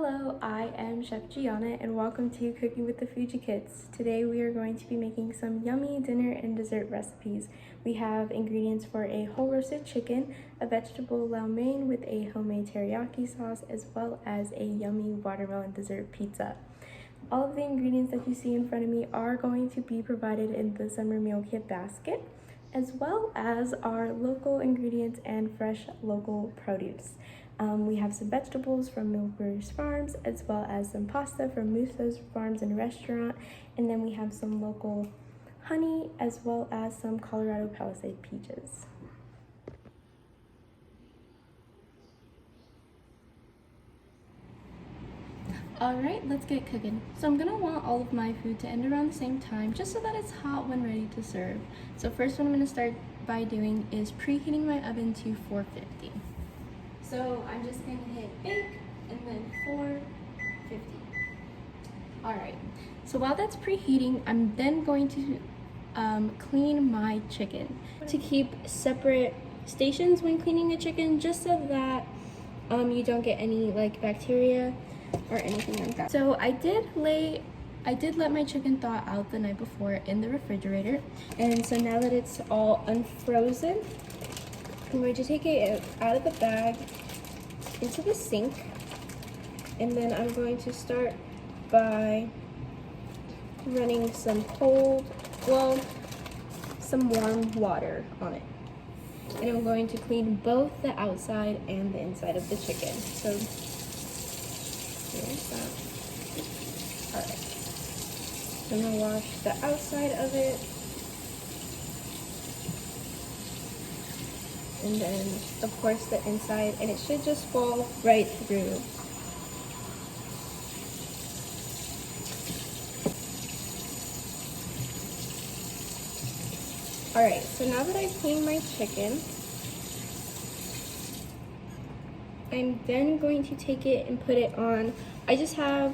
Hello, I am Chef Geonna and welcome to Cooking with the Fooducates. Today we are going to be making some yummy dinner and dessert recipes. We have ingredients for a whole roasted chicken, a vegetable lo mein with a homemade teriyaki sauce, as well as a yummy watermelon dessert pizza. All of the ingredients that you see in front of me are going to be provided in the summer meal kit basket, as well as our local ingredients and fresh local produce. We have some vegetables from Milber's Farms, as well as some pasta from Muso's Farms and Restaurant, and then we have some local honey, as well as some Colorado Palisade peaches. Alright, let's get cooking. So I'm gonna want all of my food to end around the same time, just so that it's hot when ready to serve. So first what I'm gonna start by doing is preheating my oven to 450. So I'm just gonna hit bake and then 450. Alright, so while that's preheating, I'm then going to clean my chicken. To keep separate stations when cleaning a chicken, just so that you don't get any bacteria or anything like that. So I did let my chicken thaw out the night before in the refrigerator, and so now that it's all unfrozen, I'm going to take it out of the bag into the sink, and then I'm going to start by running some some warm water on it. And I'm going to clean both the outside and the inside of the chicken. So here's that. Alright. I'm gonna wash the outside of it. And then, of course, the inside, and it should just fall right through. Alright, so now that I've cleaned my chicken, I'm then going to take it and put it on. I just have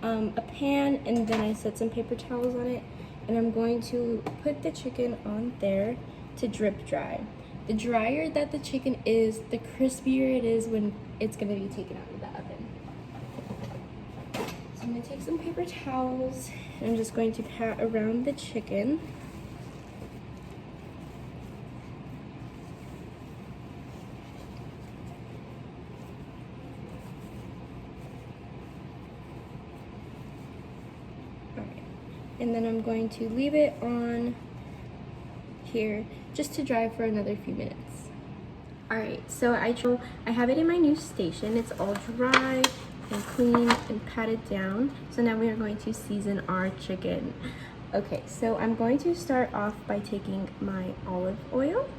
a pan, and then I set some paper towels on it, and I'm going to put the chicken on there to drip dry. The drier that the chicken is, the crispier it is when it's going to be taken out of the oven. So I'm going to take some paper towels, and I'm just going to pat around the chicken. Alright. And then I'm going to leave it on here just to dry for another few minutes. Alright, so I have it in my new station. It's all dry and clean and patted down. So now we are going to season our chicken. Okay, so I'm going to start off by taking my olive oil,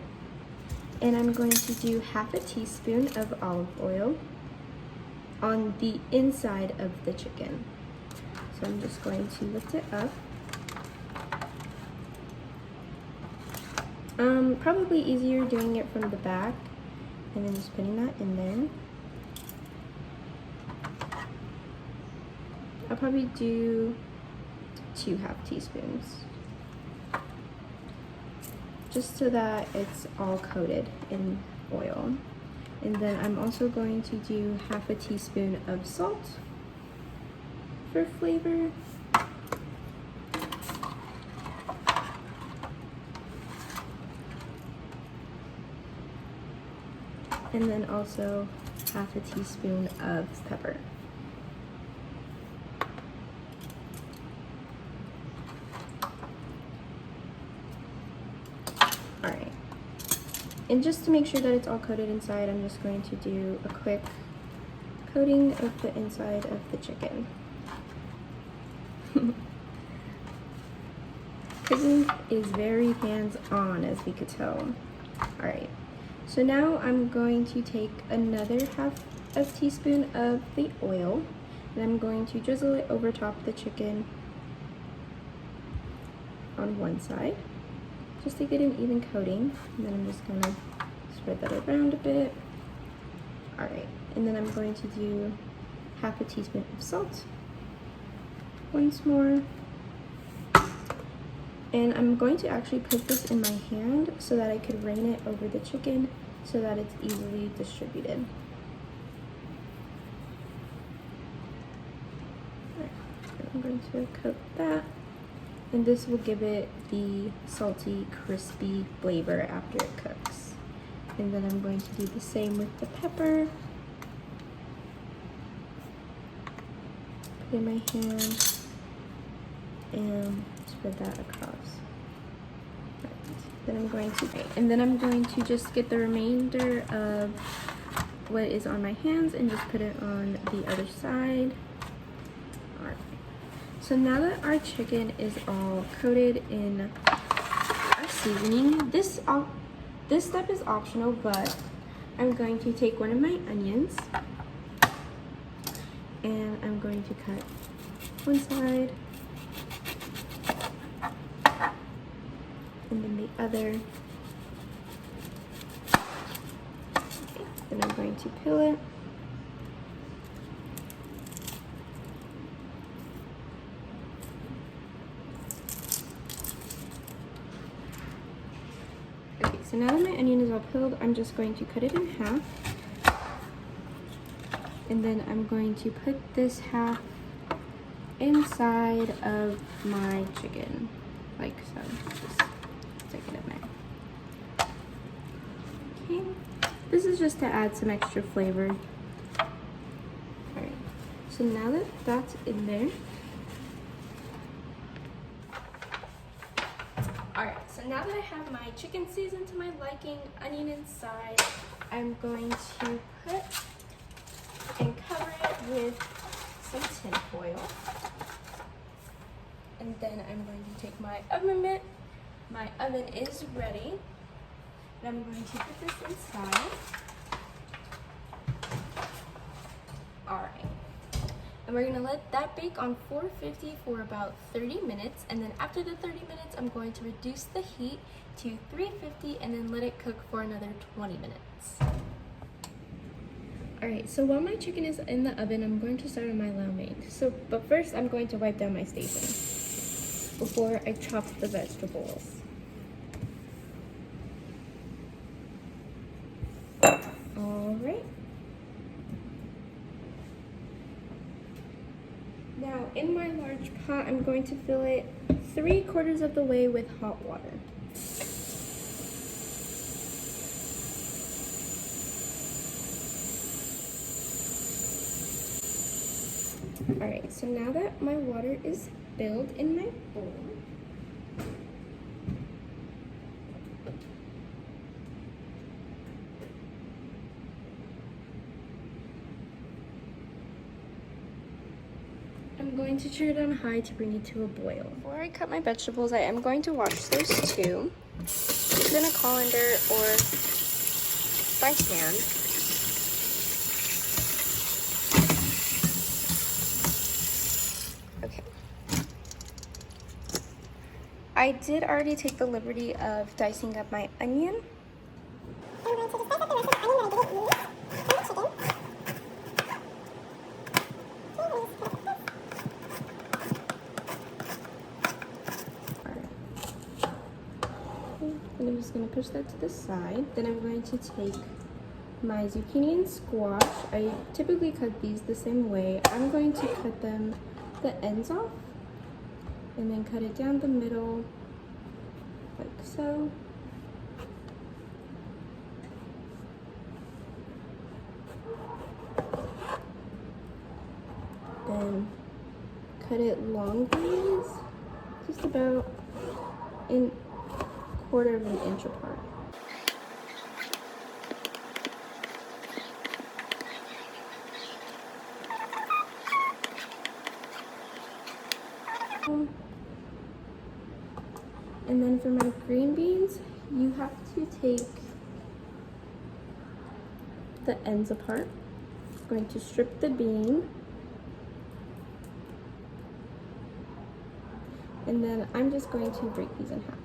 and I'm going to do half a teaspoon of olive oil on the inside of the chicken. So I'm just going to lift it up. Probably easier doing it from the back, and then just putting that in there. I'll probably do 2 half teaspoons, just so that it's all coated in oil. And then I'm also going to do half a teaspoon of salt for flavor. And then also half a teaspoon of pepper. Alright. And just to make sure that it's all coated inside, I'm just going to do a quick coating of the inside of the chicken. Cooking is very hands-on, as we could tell. Alright. So now I'm going to take another half a teaspoon of the oil, and I'm going to drizzle it over top the chicken on one side, just to get an even coating. And then I'm just gonna spread that around a bit. Alright, and then I'm going to do half a teaspoon of salt once more. And I'm going to actually put this in my hand so that I could rain it over the chicken so that it's easily distributed. I'm going to coat that. And this will give it the salty, crispy flavor after it cooks. And then I'm going to do the same with the pepper. Put in my hand and spread that across. Right. Then I'm going to just get the remainder of what is on my hands and just put it on the other side. Alright. So now that our chicken is all coated in our seasoning, this step is optional, but I'm going to take one of my onions and I'm going to cut one side and then the other. Okay, then I'm going to peel it. Okay, so now that my onion is all peeled, I'm just going to cut it in half. And then I'm going to put this half inside of my chicken, like so. Just stick it in there. Okay, this is just to add some extra flavor. Alright, so now that that's in there. Alright, so now that I have my chicken seasoned to my liking, onion inside, I'm going to put and cover it with some tin foil. And then I'm going to take my oven mitt. My oven is ready. And I'm going to put this inside. Alright. And we're gonna let that bake on 450 for about 30 minutes. And then after the 30 minutes, I'm going to reduce the heat to 350 and then let it cook for another 20 minutes. Alright, so while my chicken is in the oven, I'm going to start on my lo mein. But first I'm going to wipe down my station before I chop the vegetables. Alright. Now in my large pot, I'm going to fill it 3/4 of the way with hot water. Alright, so now that my water is filled in my bowl, I'm going to turn it on high to bring it to a boil. Before I cut my vegetables, I am going to wash those too, either in a colander or by hand. Okay. I did already take the liberty of dicing up my onion. I'm going to just dice up the rest of the onion that I didn't use from the chicken. And I'm just going to push that to the side. Then I'm going to take my zucchini and squash. I typically cut these the same way. I'm going to cut them the ends off and then cut it down the middle like so. Then cut it longways, just about in 1/4 of an inch apart. And then for my green beans, you have to take the ends apart. I'm going to strip the bean. And then I'm just going to break these in half.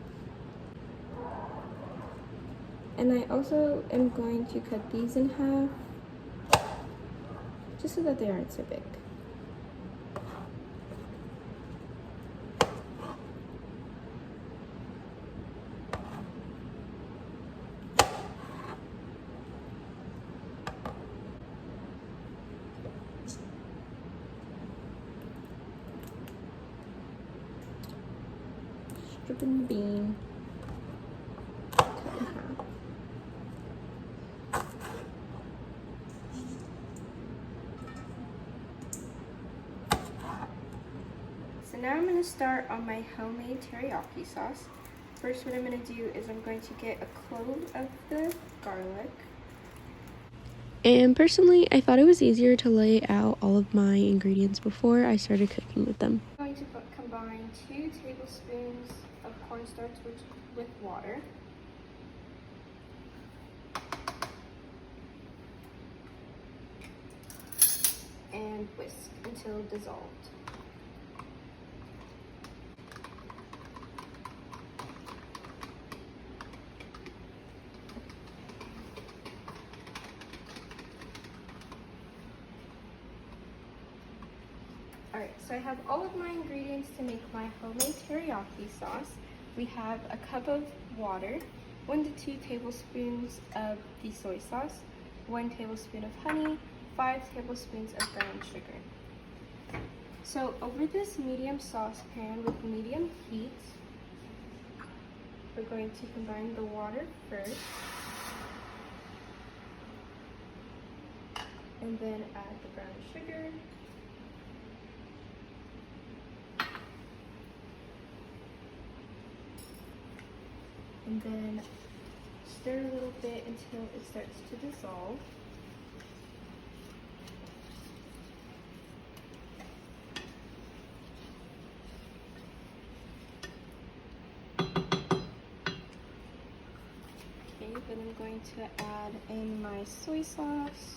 And I also am going to cut these in half, just so that they aren't so big. dripping the bean. Cut in half. So now I'm going to start on my homemade teriyaki sauce. First, what I'm going to do is I'm going to get a clove of the garlic. And personally, I thought it was easier to lay out all of my ingredients before I started cooking with them. I'm going to combine 2 tablespoons of cornstarch with water. And whisk until dissolved. Alright, so I have all of my ingredients to make my homemade teriyaki sauce. We have a cup of water, 1 to 2 tablespoons of the soy sauce, 1 tablespoon of honey, 5 tablespoons of brown sugar. So over this medium saucepan with medium heat, we're going to combine the water first, and then add the brown sugar. And then stir a little bit until it starts to dissolve. Okay, then I'm going to add in my soy sauce.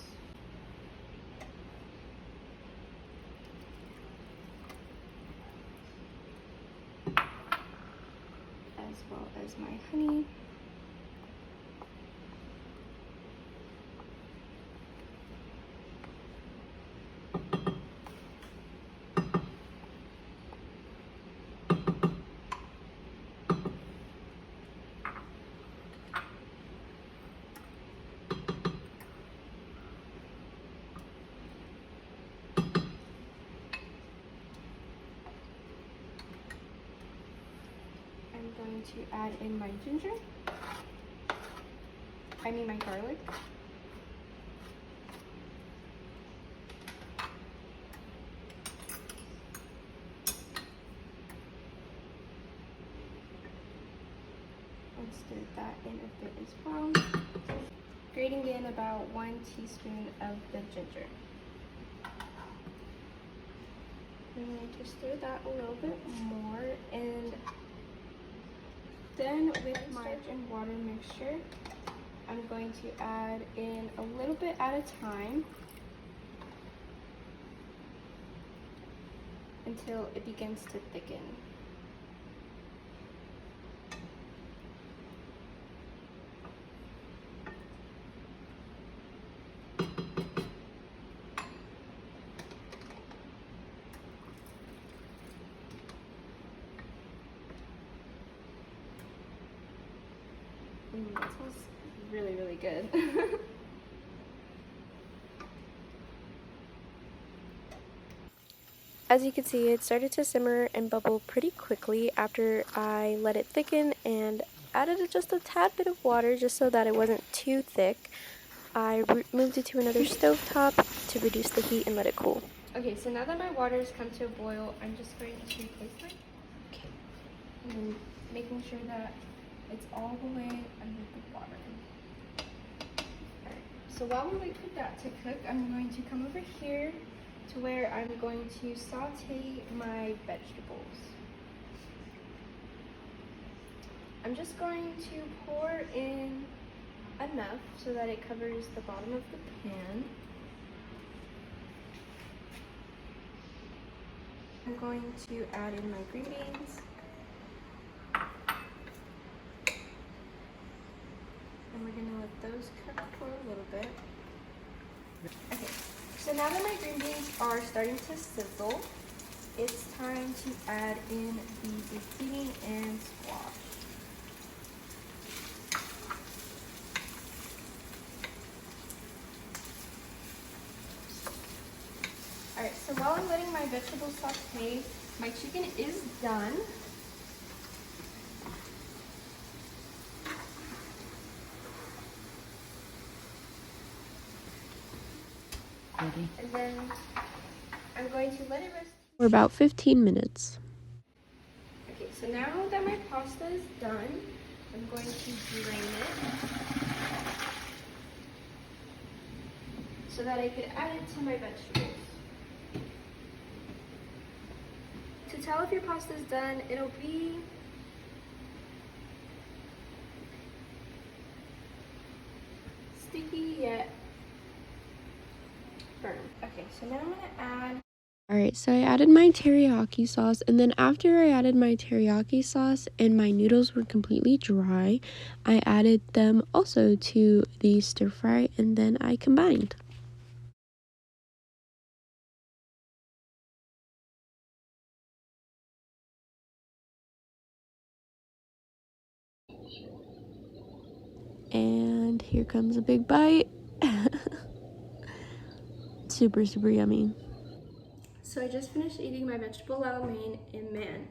As well as my honey. I'm going to add in my ginger. My garlic. And stir that in a bit as well. Grating in about 1 teaspoon of the ginger. I'm going to stir that a little bit more, and then with my starch and water mixture, I'm going to add in a little bit at a time until it begins to thicken. That smells really, really good. As you can see, it started to simmer and bubble pretty quickly after I let it thicken and added just a tad bit of water just so that it wasn't too thick. I moved it to another stovetop to reduce the heat and let it cool. Okay, so now that my water has come to a boil, I'm just going to replace my and making sure that it's all the way under the water. Alright, so while we wait for that to cook, I'm going to come over here to where I'm going to saute my vegetables. I'm just going to pour in enough so that it covers the bottom of the pan. I'm going to add in my green beans. And we're going to let those cook for a little bit. Okay, so now that my green beans are starting to sizzle, it's time to add in the zucchini and squash. Alright, so while I'm letting my vegetables saute, my chicken is done. And then I'm going to let it rest for about 15 minutes. Okay, so now that my pasta is done, I'm going to drain it so that I could add it to my vegetables. To tell if your pasta is done, it'll be sticky yet firm. Okay, so now I'm gonna add. Alright, so I added my teriyaki sauce, and then after I added my teriyaki sauce and my noodles were completely dry, I added them also to the stir fry, and then I combined. And here comes a big bite. Super, super yummy. So I just finished eating my vegetable lao mein, and man,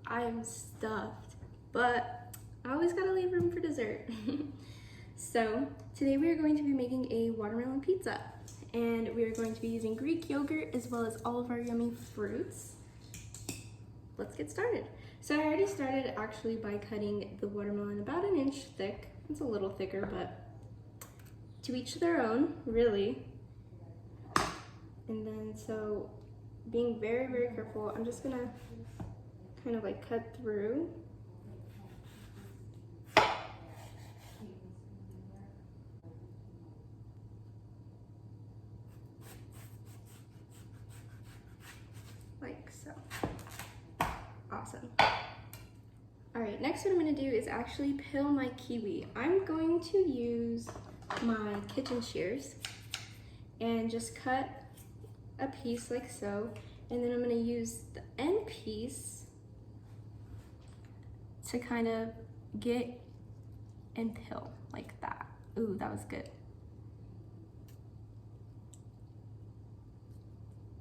I am stuffed, but I always gotta leave room for dessert. So today we are going to be making a watermelon pizza, and we are going to be using Greek yogurt as well as all of our yummy fruits. Let's get started. So I already started actually by cutting the watermelon about an inch thick. It's a little thicker, but to each their own, really. And then so being very, very careful, I'm just gonna kind of like cut through. Like so. Awesome. All right, next what I'm gonna do is actually peel my kiwi. I'm going to use my kitchen shears and just cut a piece like so, and then I'm gonna use the end piece to kind of get and peel like that. Ooh, that was good.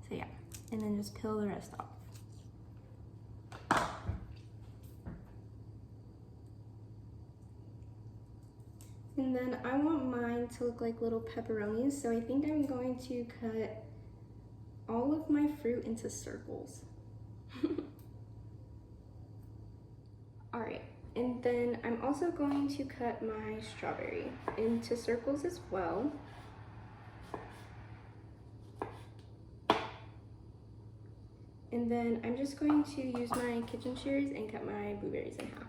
So yeah, and then just peel the rest off. And then I want mine to look like little pepperonis, so I think I'm going to cut all of my fruit into circles. All right, and then I'm also going to cut my strawberry into circles as well. And then I'm just going to use my kitchen shears and cut my blueberries in half.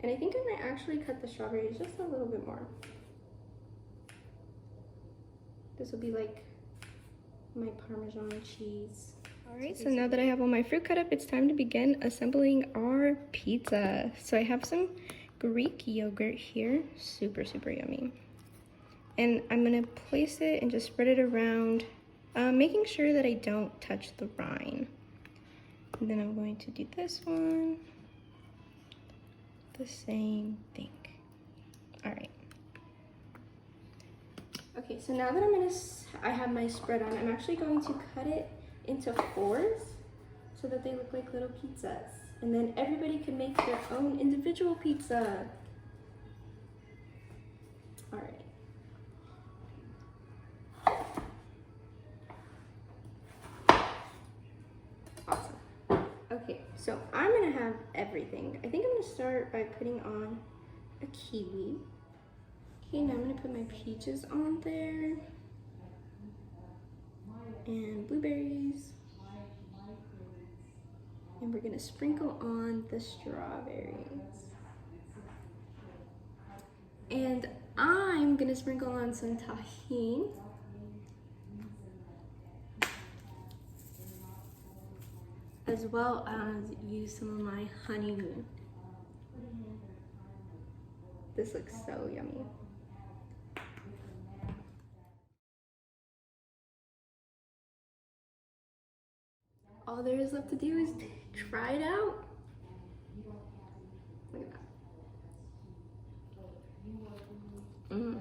And I think I might actually cut the strawberries just a little bit more. This will be like my Parmesan cheese. All right, so now that I have all my fruit cut up, it's time to begin assembling our pizza. So I have some Greek yogurt here, super, super yummy. And I'm gonna place it and just spread it around, making sure that I don't touch the rind. And then I'm going to do this one, the same thing. All right. Okay, so now that I have my spread on, I'm actually going to cut it into fours so that they look like little pizzas. And then everybody can make their own individual pizza. All right. Awesome. Okay, so I'm gonna have everything. I think I'm gonna start by putting on a kiwi. Okay, now I'm gonna put my peaches on there. And blueberries. And we're gonna sprinkle on the strawberries. And I'm gonna sprinkle on some tahini. As well as use some of my honeymoon. This looks so yummy. All there is left to do is try it out. Look at that.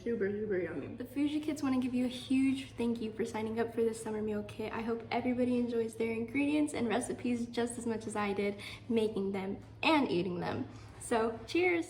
Super, super yummy. The food Fooducates want to give you a huge thank you for signing up for this summer meal kit. I hope everybody enjoys their ingredients and recipes just as much as I did making them and eating them. So cheers!